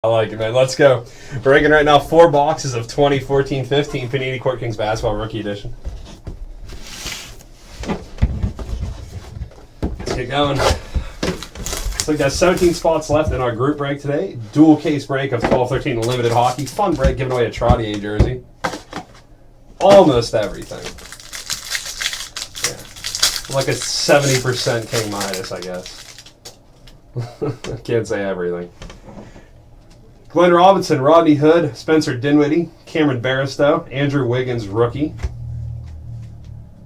I like it, man. Let's go. Breaking right now 4 boxes of 2014-15 Panini Court Kings Basketball Rookie Edition. Let's get going. So we got 17 spots left in our group break today. Dual case break of 12-13 limited hockey. Fun break giving away a Trottier jersey. Almost everything. Yeah. Like a 70% King Midas, I guess. I can't say everything. Glenn Robinson, Rodney Hood, Spencer Dinwiddie, Cameron Barristow, Andrew Wiggins, rookie.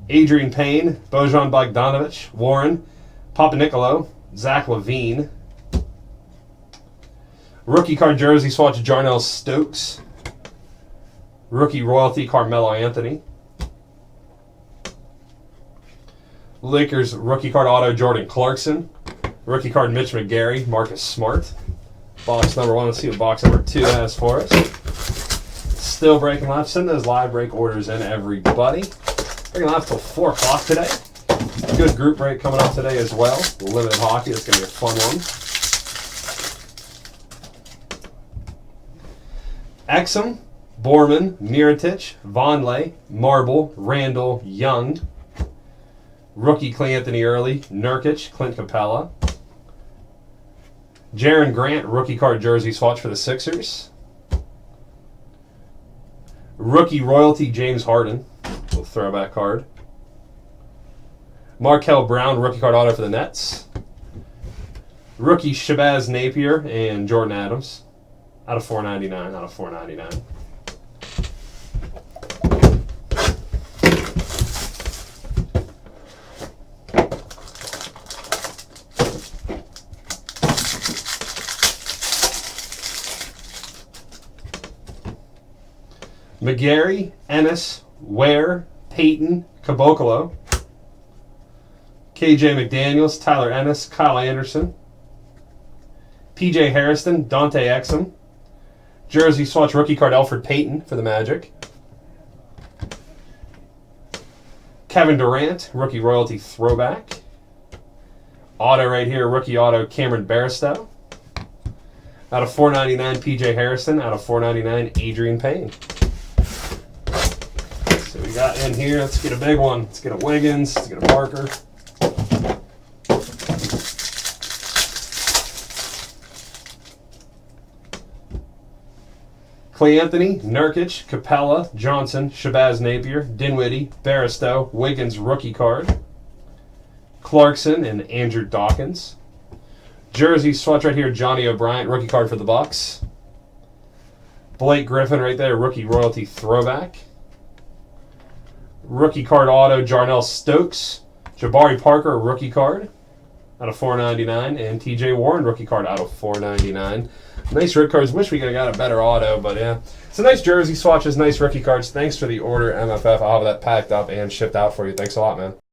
Adrian Payne, Bojan Bogdanovic, Warren, Papanicolaou, Zach LaVine. Rookie card jersey swatch Jarnell Stokes. Rookie royalty Carmelo Anthony. Lakers rookie card auto Jordan Clarkson. Rookie card Mitch McGarry, Marcus Smart. Box number 1. Let's see what box number 2 has for us. Still breaking live. Send those live break orders in, everybody. Breaking live till 4 o'clock today. Good group break coming up today as well. Limited hockey. It's going to be a fun one. Exum, Borman, Mirotic, Vonleh, Marble, Randall, Young. Rookie Clay Anthony Early, Nurkic, Clint Capella. Jaren Grant, rookie card jersey swatch for the Sixers. Rookie royalty James Harden, little throwback card. Markel Brown, rookie card auto for the Nets. Rookie Shabazz Napier and Jordan Adams, out of $4.99. Out of $4.99. McGarry, Ennis, Ware, Peyton, Caboclo, KJ McDaniels, Tyler Ennis, Kyle Anderson, PJ Harrison, Dante Exum, jersey swatch rookie card Elfrid Payton for the Magic, Kevin Durant, rookie royalty throwback, auto right here, rookie auto Cameron Barristow, out of $4.99 PJ Harrison, out of $4.99 Adrian Payne. So we got in here, let's get a big one. Let's get a Wiggins, let's get a Parker. Clay Anthony, Nurkic, Capella, Johnson, Shabazz Napier, Dinwiddie, Barristow, Wiggins rookie card. Clarkson and Andrew Dawkins. Jersey swatch right here, Johnny O'Bryant, rookie card for the Bucks. Blake Griffin right there, rookie royalty throwback. Rookie card auto, Jarnell Stokes. Jabari Parker, rookie card, out of $4.99. And TJ Warren, rookie card, out of $4.99. Nice red cards. Wish we could have got a better auto, but yeah. It's a nice jersey swatches, nice rookie cards. Thanks for the order, MFF. I'll have that packed up and shipped out for you. Thanks a lot, man.